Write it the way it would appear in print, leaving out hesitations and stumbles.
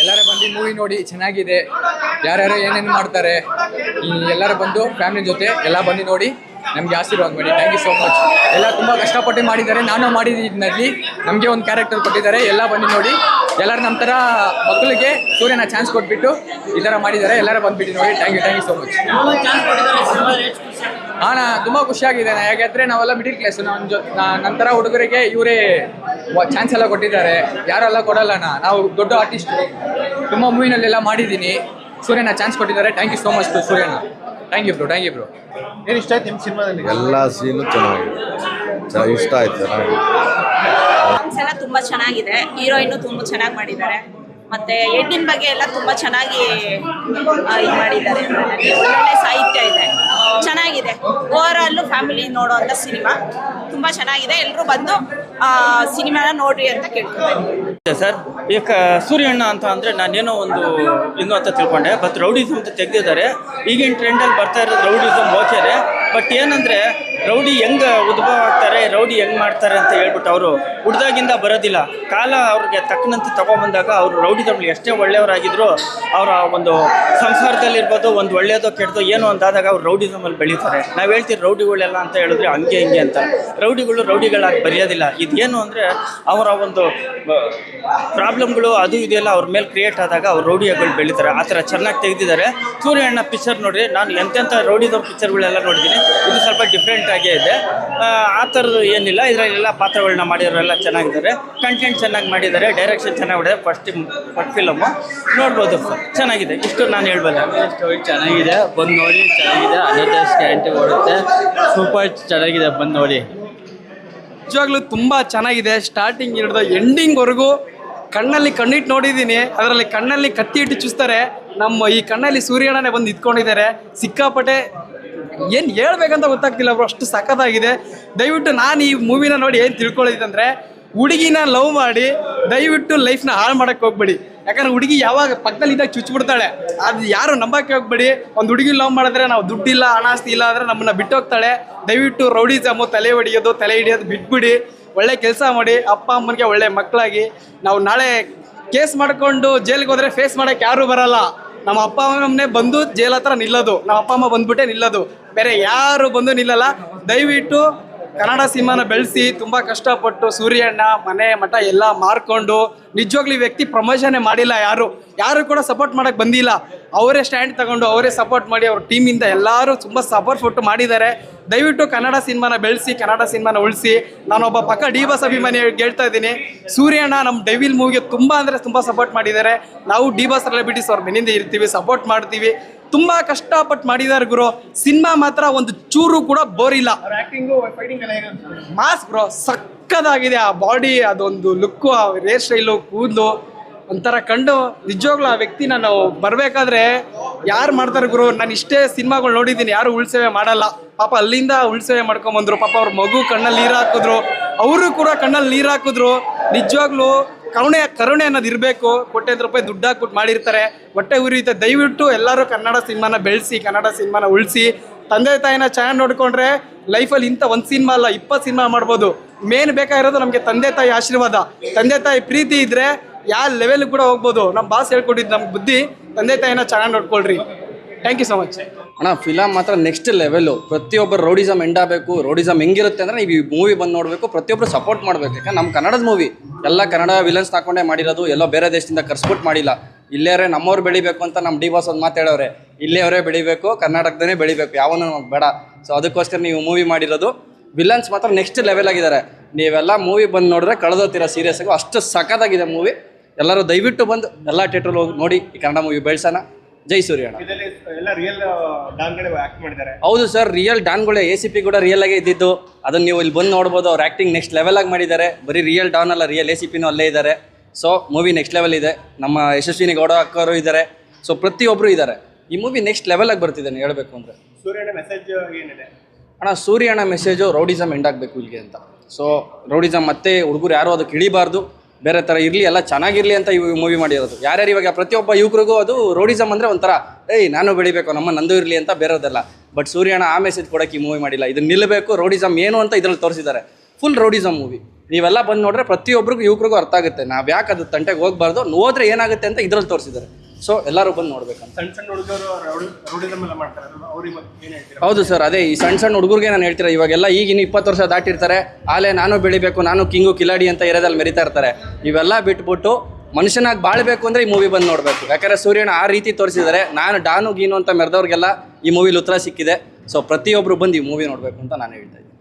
ಎಲ್ಲರೂ ಬಂದು ಮೂವಿ ನೋಡಿ ಚೆನ್ನಾಗಿದೆ. ಯಾರ್ಯಾರು ಏನೇನು ಮಾಡ್ತಾರೆ ಎಲ್ಲರೂ ಬಂದು ಫ್ಯಾಮಿಲಿ ಜೊತೆ ಎಲ್ಲ ಬಂದು ನೋಡಿ ನಮಗೆ ಆಶೀರ್ವಾದ ಮಾಡಿ. Thank you so much. ಎಲ್ಲ ತುಂಬ ಕಷ್ಟಪಟ್ಟು ಮಾಡಿದ್ದಾರೆ. ನಾನು ಮಾಡಿದ್ದಲ್ಲಿ ನಮಗೆ ಒಂದು ಕ್ಯಾರೆಕ್ಟರ್ ಕೊಟ್ಟಿದ್ದಾರೆ. ಎಲ್ಲ ಬಂದು ನೋಡಿ. ಎಲ್ಲರೂ ನಮ್ಮ ಥರ ಮಕ್ಕಳಿಗೆ ಸೂರ್ಯನ ಚಾನ್ಸ್ ಕೊಟ್ಬಿಟ್ಟು ಈ ಥರ ಮಾಡಿದ್ದಾರೆ. ಎಲ್ಲರೂ ಬಂದುಬಿಟ್ಟು ನೋಡಿ. Thank you so much. ಹಾಂ, ತುಂಬ ಖುಷಿಯಾಗಿದೆ. ಯಾಕೆಂದರೆ ನಾವೆಲ್ಲ ಮಿಡಿಲ್ ಕ್ಲಾಸ್. ನಂತರ ಹುಡುಗರಿಗೆ ಇವರೇ ಚಾನ್ಸ್ ಎಲ್ಲ ಕೊಟ್ಟಿದ್ದಾರೆ. ಯಾರೆಲ್ಲ ಕೊಡಲ್ಲ. ನಾವು ದೊಡ್ಡ ಆರ್ಟಿಸ್ಟು, ತುಂಬ ಮೂವಿನಲ್ಲೆಲ್ಲ ಮಾಡಿದ್ದೀನಿ. ಸೂರ್ಯನ ಚಾನ್ಸ್ ಕೊಟ್ಟಿದ್ದಾರೆ. Thank you so much to Suryan. Thank you bro. ಏನು ಇಷ್ಟ ಆಯ್ತು ನಿಮ್ಮ ಸಿನಿಮಾದಲ್ಲಿ? ಎಲ್ಲ ಸೀನು ಚೆನ್ನಾಗಿದೆ, ಇಷ್ಟ ಆಯ್ತು. ಚೆನ್ನಾಗಿದೆ. ಸಾಂಗ್ಸ್ ಎಲ್ಲ ತುಂಬಾ ಚೆನ್ನಾಗಿದೆ. ಹೀರೋಯಿನ್ ತುಂಬಾ ಚೆನ್ನಾಗಿ ಮಾಡಿದ್ದಾರೆ. ಮತ್ತೆ ಹೆಣ್ಣಿನ ಬಗ್ಗೆ ಎಲ್ಲ ತುಂಬಾ ಚೆನ್ನಾಗಿ ಇದು ಮಾಡಿದ್ದಾರೆ. ಒಳ್ಳೆ ಸಾಹಿತ್ಯ ಇದೆ, ಚೆನ್ನಾಗಿದೆ. ಓವರ್ ಆಲ್ ಫ್ಯಾಮಿಲಿ ನೋಡುವಂಥ ಸಿನಿಮಾ ತುಂಬಾ ಚೆನ್ನಾಗಿದೆ. ಎಲ್ಲರೂ ಬಂದು ಸಿನಿಮಾನ ನೋಡ್ರಿ ಅಂತ ಕೇಳ್ತಾರೆ ಸರ್. ಈಗ ಸೂರ್ಯಣ್ಣ ಅಂತ ಅಂದರೆ ನಾನೇನೋ ಒಂದು ಇನ್ನೂ ಅಂತ ತಿಳ್ಕೊಂಡೆ. ಬಟ್ ರೌಡಿಸಮ್ ಅಂತ ತೆಗೆದಿದ್ದಾರೆ. ಈಗಿನ ಟ್ರೆಂಡಲ್ಲಿ ಬರ್ತಾ ಇರೋದು ರೌಡಿಸಮ್ ಓಕೆನೆ. ಬಟ್ ಏನಂದರೆ ರೌಡಿ ಹೆಂಗೆ ಉದ್ಭವ ಆಗ್ತಾರೆ, ರೌಡಿ ಹೆಂಗೆ ಮಾಡ್ತಾರೆ ಅಂತ ಹೇಳ್ಬಿಟ್ಟು ಅವರು ಹುಡ್ದಾಗಿಂದ ಬರೋದಿಲ್ಲ. ಕಾಲ ಅವ್ರಿಗೆ ತಕ್ಕನಂತೆ ತಗೊಂಬಂದಾಗ ಅವರು ರೌಡಿಸಮ್ಲಿ ಎಷ್ಟೇ ಒಳ್ಳೆಯವರಾಗಿದ್ರು ಅವರ ಒಂದು ಸಂಸಾರದಲ್ಲಿರ್ಬೋದು, ಒಂದು ಒಳ್ಳೆಯದೋ ಕೆಟ್ಟದೋ ಏನೋ ಒಂದಾದಾಗ ಅವ್ರು ರೌಡಿಸಮಲ್ಲಿ ಬೆಳೀತಾರೆ. ನಾವು ಹೇಳ್ತೀವಿ ರೌಡಿಗಳೆಲ್ಲ ಅಂತ ಹೇಳಿದ್ರೆ ಹಂಗೆ ಹಿಂಗೆ ಅಂತ. ರೌಡಿಗಳು ರೌಡಿಗಳಾಗಿ ಬರೆಯೋದಿಲ್ಲ. ಇದೇನು ಅಂದರೆ ಅವರ ಒಂದು ಪ್ರಾಬ್ಲಮ್ಗಳು ಅದು ಇದೆಲ್ಲ ಅವ್ರ ಮೇಲೆ ಕ್ರಿಯೇಟ್ ಆದಾಗ ಅವ್ರು ರೌಡಿಗಳು ಬೆಳೀತಾರೆ. ಆ ಥರ ಚೆನ್ನಾಗಿ ತೆಗೆದಿದ್ದಾರೆ. ಸೂರ್ಯಣ್ಣ ಪಿಕ್ಚರ್ ನೋಡಿರಿ. ನಾನು ಎಂತೆಂಥ ರೌಡಿಸಮ್ ಪಿಕ್ಚರ್ಗಳೆಲ್ಲ ನೋಡಿದ್ದೀನಿ. ಇದು ಸ್ವಲ್ಪ ಡಿಫ್ರೆಂಟ್ ಆಗೇ ಇದೆ. ಆ ಥರದ್ದು ಏನಿಲ್ಲ. ಇದರಲ್ಲೆಲ್ಲ ಪಾತ್ರಗಳನ್ನ ಮಾಡಿರೋರೆಲ್ಲ ಚೆನ್ನಾಗಿದ್ದಾರೆ. ಕಂಟೆಂಟ್ ಚೆನ್ನಾಗಿ ಮಾಡಿದ್ದಾರೆ. ಡೈರೆಕ್ಷನ್ ಚೆನ್ನಾಗಿ ಮಾಡಿದ್ದಾರೆ. ಫಸ್ಟ್ ಫಿಲಮು ನೋಡ್ಬೋದು. ಚೆನ್ನಾಗಿದೆ. ಇಷ್ಟು ನಾನು ಹೇಳ್ಬೋದು. ಸ್ಟೋರಿ ಚೆನ್ನಾಗಿದೆ, ಬಂದು ನೋಡಿ. ಚೆನ್ನಾಗಿದೆ. ಅನದರ್ಸ್ ಗ್ಯಾರಂಟಿ ಓಡುತ್ತೆ. ಸೂಪರ್ ಚೆನ್ನಾಗಿದೆ, ಬಂದು ನೋಡಿ. ನಿಜವಾಗ್ಲೂ ತುಂಬ ಚೆನ್ನಾಗಿದೆ. ಸ್ಟಾರ್ಟಿಂಗ್ ಹಿಡಿದು ಎಂಡಿಂಗ್ವರೆಗೂ ಕಣ್ಣಲ್ಲಿ ಕಣ್ಣಿಟ್ಟು ನೋಡಿದ್ದೀನಿ. ಅದರಲ್ಲಿ ಕಣ್ಣಲ್ಲಿ ಕತ್ತಿ ಇಟ್ಟು ಚೂಸ್ತಾರೆ. ನಮ್ಮ ಈ ಕಣ್ಣಲ್ಲಿ ಸೂರ್ಯಣ್ಣನೇ ಬಂದು ಇದ್ಕೊಂಡಿದ್ದಾರೆ. ಸಿಕ್ಕಾಪಟ್ಟೆ ಏನು ಹೇಳ್ಬೇಕಂತ ಗೊತ್ತಾಗ್ತಿಲ್ಲ ಬ್ರೋ, ಅಷ್ಟು ಸಖತ್ತಾಗಿದೆ. ದಯವಿಟ್ಟು ನಾನು ಈ ಮೂವಿನ ನೋಡಿ ಏನು ತಿಳ್ಕೊಳ್ಳೋದಂದರೆ, ಹುಡುಗಿನ ಲವ್ ಮಾಡಿ ದಯವಿಟ್ಟು ಲೈಫ್ನ ಹಾಳು ಮಾಡೋಕ್ಕೆ ಹೋಗ್ಬೇಡಿ. ಯಾಕಂದ್ರೆ ಹುಡುಗಿ ಯಾವಾಗ ಪಕ್ಕದಲ್ಲಿ ಇದ್ದಾಗ ಚುಚ್ಚಿಬಿಡ್ತಾಳೆ. ಅದು ಯಾರು ನಂಬಕ್ಕೆ ಹೋಗ್ಬೇಡಿ. ಒಂದು ಹುಡುಗಿ ಲವ್ ಮಾಡಿದ್ರೆ ನಾವು ದುಡ್ಡಿಲ್ಲ, ಹಣಾಸ್ತಿ ಇಲ್ಲ ಅಂದರೆ ನಮ್ಮನ್ನು ಬಿಟ್ಟು ಹೋಗ್ತಾಳೆ. ದಯವಿಟ್ಟು ರೌಡಿಸಮು, ತಲೆ ಹಿಡಿಯೋದು ಬಿಟ್ಬಿಡಿ. ಒಳ್ಳೆ ಕೆಲಸ ಮಾಡಿ. ಅಪ್ಪ ಅಮ್ಮನಿಗೆ ಒಳ್ಳೆ ಮಕ್ಕಳಾಗಿ. ನಾವು ನಾಳೆ ಕೇಸ್ ಮಾಡ್ಕೊಂಡು ಜೈಲಿಗೆ ಹೋದರೆ ಫೇಸ್ ಮಾಡೋಕ್ಕೆ ಯಾರೂ ಬರಲ್ಲ. ನಮ್ಮ ಅಪ್ಪ ಅಮ್ಮನೇ ಬಂದು ಜೈಲ್ ಹತ್ರ ನಿಲ್ಲೋದು. ನಮ್ಮ ಅಪ್ಪ ಅಮ್ಮ ಬಂದ್ಬಿಟ್ಟೆ ನಿಲ್ಲೋದು, ಬೇರೆ ಯಾರು ಬಂದು ನಿಲ್ಲಲ್ಲ. ದಯವಿಟ್ಟು ಕನ್ನಡ ಸಿನಿಮಾನ ಬೆಳೆಸಿ. ತುಂಬ ಕಷ್ಟಪಟ್ಟು ಸೂರ್ಯಣ್ಣ ಮನೆ ಮಠ ಎಲ್ಲ ಮಾರ್ಕೊಂಡು ನಿಜವಾಗ್ಲೂ ಈ ವ್ಯಕ್ತಿ ಪ್ರಮೋಷನ್ನೇ ಮಾಡಿಲ್ಲ. ಯಾರು ಕೂಡ ಸಪೋರ್ಟ್ ಮಾಡೋಕ್ಕೆ ಬಂದಿಲ್ಲ. ಅವರೇ ಸ್ಟ್ಯಾಂಡ್ ತಗೊಂಡು ಅವರೇ ಸಪೋರ್ಟ್ ಮಾಡಿ ಅವ್ರ ಟೀಮಿಂದ ಎಲ್ಲರೂ ತುಂಬ ಸಪೋರ್ಟ್ ಕೊಟ್ಟು ಮಾಡಿದ್ದಾರೆ. ದಯವಿಟ್ಟು ಕನ್ನಡ ಸಿನಿಮಾನ ಬೆಳೆಸಿ, ಕನ್ನಡ ಸಿನಿಮಾನ ಉಳಿಸಿ. ನಾನೊಬ್ಬ ಪಕ್ಕ ಡಿ ಬಾಸ್ ಅಭಿಮಾನಿ ಹೇಳ್ತಾ ಇದ್ದೀನಿ. ಸೂರ್ಯಣ್ಣ ನಮ್ಮ ಡೆವಿಲ್ ಮೂವಿಗೆ ತುಂಬ ಅಂದರೆ ತುಂಬ ಸಪೋರ್ಟ್ ಮಾಡಿದ್ದಾರೆ. ನಾವು ಡಿ ಬಾಸ್ ಸೆಲೆಬ್ರಿಟೀಸ್ ಅವ್ರ ಬೆನ್ನಿಂದ ಇರ್ತೀವಿ, ಸಪೋರ್ಟ್ ಮಾಡ್ತೀವಿ. ತುಂಬ ಕಷ್ಟಪಟ್ಟು ಮಾಡಿದ್ದಾರೆ ಗುರು. ಸಿನಿಮಾ ಮಾತ್ರ ಒಂದು ಚೂರು ಕೂಡ ಬೋರ್ ಇಲ್ಲ. ಮಾಸ್ ಬ್ರೋ, ಸಕ್ಕದಾಗಿದೆ. ಆ ಬಾಡಿ, ಅದೊಂದು ಲುಕ್ಕು, ಆ ಹೇರ್ ಸ್ಟೈಲು, ಕೂದಲು ಒಂಥರ ಕಂಡು ನಿಜವಾಗ್ಲೂ ಆ ವ್ಯಕ್ತಿ ನಾನು ಬರಬೇಕಾದ್ರೆ ಯಾರು ಮಾಡ್ತಾರೆ ಗುರು. ನಾನು ಇಷ್ಟೇ ಸಿನಿಮಾಗಳು ನೋಡಿದ್ದೀನಿ, ಯಾರು ಉಳ್ಸೇವೆ ಮಾಡಲ್ಲ. ಪಾಪ ಅಲ್ಲಿಂದ ಉಳ್ಸೇವೆ ಮಾಡ್ಕೊಂಬಂದ್ರು. ಪಾಪ ಅವ್ರ ಮಗು ಕಣ್ಣಲ್ಲಿ ನೀರು ಹಾಕಿದ್ರು, ಅವರು ಕೂಡ ಕಣ್ಣಲ್ಲಿ ನೀರು ಹಾಕಿದ್ರು. ನಿಜವಾಗ್ಲೂ ಕರುಣೆ ಅನ್ನೋದು ಇರಬೇಕು. ಕೋಟ್ಯಾಂತರ ರೂಪಾಯಿ ದುಡ್ಡು ಹಾಕ್ಬಿಟ್ಟು ಮಾಡಿರ್ತಾರೆ, ಹೊಟ್ಟೆ ಉರಿಯುತ್ತೆ. ದಯವಿಟ್ಟು ಎಲ್ಲರೂ ಕನ್ನಡ ಸಿನಿಮಾನ ಬೆಳೆಸಿ, ಕನ್ನಡ ಸಿನಿಮಾನ ಉಳಿಸಿ. ತಂದೆ ತಾಯಿನ ಚೆನ್ನಾಗಿ ನೋಡಿಕೊಂಡ್ರೆ ಲೈಫಲ್ಲಿ ಇಂಥ ಒಂದು ಸಿನಿಮಾ ಅಲ್ಲ 20 ಸಿನಿಮಾ ಮಾಡ್ಬೋದು. ಮೇನ್ ಬೇಕಾಗಿರೋದು ನಮಗೆ ತಂದೆ ತಾಯಿ ಆಶೀರ್ವಾದ. ತಂದೆ ತಾಯಿ ಪ್ರೀತಿ ಇದ್ದರೆ ಯಾವ ಲೆವೆಲ್ ಕೂಡ ಹೋಗ್ಬೋದು. ನಮ್ಮ ಬಾಸ್ ಹೇಳ್ಕೊಟ್ಟಿದ್ದು ನಮ್ಗೆ ಬುದ್ಧಿ. ತಂದೆ ತಾಯಿನ ಚೆನ್ನಾಗಿ ನೋಡ್ಕೊಳ್ರಿ. ಥ್ಯಾಂಕ್ ಯು ಸೊ ಮಚ್ ಅಣ್ಣ. ಫಿಲಮ್ ಮಾತ್ರ ನೆಕ್ಸ್ಟ್ ಲೆವೆಲ್ಲು. ಪ್ರತಿಯೊಬ್ಬರು ರೌಡಿಸಮ್ ಎಂಡ್ ಆಗಬೇಕು. ರೌಡಿಸಮ್ ಹೆಂಗಿರುತ್ತೆ ಅಂದರೆ ನೀವು ಈ ಮೂವಿ ಬಂದು ನೋಡಬೇಕು. ಪ್ರತಿಯೊಬ್ಬರು ಸಪೋರ್ಟ್ ಮಾಡಬೇಕು. ಯಾಕಂದ್ರೆ ನಮ್ಮ ಕನ್ನಡದ ಮೂವಿ ಎಲ್ಲ ಕನ್ನಡ ವಿಲನ್ಸ್ ಹಾಕೊಂಡೇ ಮಾಡಿರೋದು. ಎಲ್ಲೋ ಬೇರೆ ದೇಶದಿಂದ ಕರ್ಸ್ಬಿಟ್ಟು ಮಾಡಿಲ್ಲ. ಇಲ್ಲೇರೆ ನಮ್ಮವ್ರು ಬೆಳಿಬೇಕು ಅಂತ ನಮ್ಮ ಡಿ ಬಾಸ್ ಒಂದು ಮಾತಾಡೋರೆ. ಇಲ್ಲೇವರೇ ಬೆಳಿಬೇಕು, ಕರ್ನಾಟಕದಲ್ಲೇ ಬೆಳಿಬೇಕು, ಯಾವನೂ ನಮಗೆ ಬೇಡ. ಸೊ ಅದಕ್ಕೋಸ್ಕರ ನೀವು ಮೂವಿ ಮಾಡಿರೋದು. ವಿಲನ್ಸ್ ಮಾತ್ರ ನೆಕ್ಸ್ಟ್ ಲೆವೆಲ್ ಆಗಿದ್ದಾರೆ. ನೀವೆಲ್ಲ ಮೂವಿ ಬಂದು ನೋಡಿದ್ರೆ ಕಳೆದೋಗ್ತೀರಾ ಸೀರಿಯಸ್ ಆಗಿ. ಅಷ್ಟು ಸಖತ್ತಾಗಿದೆ ಮೂವಿ. ಎಲ್ಲರೂ ದಯವಿಟ್ಟು ಬಂದು ಎಲ್ಲ ಥಿಯೇಟ್ರಲ್ಲಿ ಹೋಗಿ ನೋಡಿ. ಈ ಕನ್ನಡ ಮೂವಿ ಬೆಳೆಸೋಣ. ಜೈ ಸೂರ್ಯಣ್ಣ. ಹೌದು ಸರ್, ರಿಯಲ್ ಡಾನ್ಗಳೇ. ACP ಕೂಡ ರಿಯಲ್ ಆಗೇ ಇದ್ದಿದ್ದು. ಅದನ್ನು ನೀವು ಇಲ್ಲಿ ಬಂದು ನೋಡ್ಬೋದು. ಅವ್ರು ಆ್ಯಕ್ಟಿಂಗ್ ನೆಕ್ಸ್ಟ್ ಲೆವೆಲ್ ಆಗಿ ಮಾಡಿದ್ದಾರೆ. ಬರೀ ರಿಯಲ್ ಡಾನ್ ಅಲ್ಲ, ರಿಯಲ್ ACPನೂ ಅಲ್ಲೇ ಇದ್ದಾರೆ. ಸೊ ಮೂವಿ ನೆಕ್ಸ್ಟ್ ಲೆವೆಲ್ ಇದೆ. ನಮ್ಮ ಯಶಸ್ವಿನಿ ಗೌಡ ಅಕ್ಕವರು ಇದ್ದಾರೆ. ಸೊ ಪ್ರತಿಯೊಬ್ಬರು ಇದ್ದಾರೆ. ಈ ಮೂವಿ ನೆಕ್ಸ್ಟ್ ಲೆವೆಲ್ ಆಗಿ ಬರ್ತಿದ್ದಾನೆ ಹೇಳಬೇಕು ಅಂದರೆ. ಸೂರ್ಯಣ್ಣ ಮೆಸೇಜ್ ಏನಿದೆ ಅಣ್ಣ? ಸೂರ್ಯಣ್ಣ ಮೆಸೇಜು ರೌಡಿಸಮ್ ಎಂಡ್ ಆಗಬೇಕು ಇಲ್ಲಿಗೆ ಅಂತ. ಸೊ ರೌಡಿಸಮ್ ಮತ್ತೆ ಹುಡುಗರು ಯಾರು ಅದಕ್ಕೆ ಇಳಿಬಾರ್ದು, ಬೇರೆ ಥರ ಇರಲಿ, ಎಲ್ಲ ಚೆನ್ನಾಗಿರಲಿ ಅಂತ ಈ ಮೂವಿ ಮಾಡಿರೋದು. ಯಾರ್ಯಾರು ಇವಾಗ ಪ್ರತಿಯೊಬ್ಬ ಯುವಕರಿಗೂ ಅದು ರೌಡಿಸಮ್ ಅಂದರೆ ಒಂಥರ ನಾನು ಬೆಳಿಬೇಕು, ನಂದು ಇರಲಿ ಅಂತ ಬೇರೆದಲ್ಲ. ಬಟ್ ಸೂರ್ಯಣ್ಣ ಆ ಮೆಸೇಜ್ ಕೊಡೋಕ್ಕೆ ಈ ಮೂವಿ ಮಾಡಿಲ್ಲ. ಇದು ನಿಲ್ಲಬೇಕು, ರೌಡಿಸಮ್ ಏನು ಅಂತ ಇದರಲ್ಲಿ ತೋರಿಸಿದ್ದಾರೆ. Full rowdyism movie. ನೀವೆಲ್ಲ ಬಂದು ನೋಡ್ರೆ ಪ್ರತಿಯೊಬ್ಬರಿಗೂ ಯುವಕರಿಗೂ ಅರ್ಥ ಆಗುತ್ತೆ ನಾವು ಯಾಕೆ ಅದು ತಂಟೆಗೆ ಹೋಗ್ಬಾರ್ದು, ಹೋದ್ರೆ ಏನಾಗುತ್ತೆ ಅಂತ ಇದ್ರಲ್ಲಿ ತೋರಿಸಿದ್ದಾರೆ. ಸೊ ಎಲ್ಲರೂ ಬಂದು ನೋಡ್ಬೇಕಂತ. ಸಣ್ಣ ಸಣ್ಣ ಹುಡುಗರು ರೌಡಿಸಮ್ ಎಲ್ಲ ಮಾಡ್ತಾರೆ, ಅವ್ರಿಗೆ ಏನು ಹೇಳ್ತೀರಾ? ಹೌದು ಸರ್, ಅದೇ ಈ ಸಣ್ಣ ಸಣ್ಣ ಹುಡುಗರಿಗೆ ನಾನು ಹೇಳ್ತೀರಾ, ಇವಾಗೆಲ್ಲ ಈಗಿನ 20 ವರ್ಷ ದಾಟಿರ್ತಾರೆ, ಆಲೇ ನಾನು ಬೆಳಿಬೇಕು, ನಾನು ಕಿಂಗು ಕಿಲಾಡಿ ಅಂತ ಏರಿಯಾದಲ್ಲಿ ಮೆರಿತಾ ಇರ್ತಾರೆ. ಇವೆಲ್ಲ ಬಿಟ್ಬಿಟ್ಟು ಮನುಷ್ಯನಾಗಿ ಬಾಳ್ಬೇಕು ಅಂದರೆ ಈ ಮೂವಿ ಬಂದು ನೋಡಬೇಕು. ಯಾಕಂದರೆ ಸೂರ್ಯನ ಆ ರೀತಿ ತೋರಿಸಿದ್ದಾರೆ. ನಾನು ಡಾನು ಗೀನು ಅಂತ ಮೆರೆದವ್ರಿಗೆಲ್ಲ ಈ ಮೂವಿಲಿ ಉತ್ತರ ಸಿಕ್ಕಿದೆ. ಸೊ ಪ್ರತಿಯೊಬ್ಬರು ಬಂದು ಈ ಮೂವಿ ನೋಡಬೇಕು ಅಂತ ನಾನು ಹೇಳ್ತಾ ಇದ್ದೀನಿ.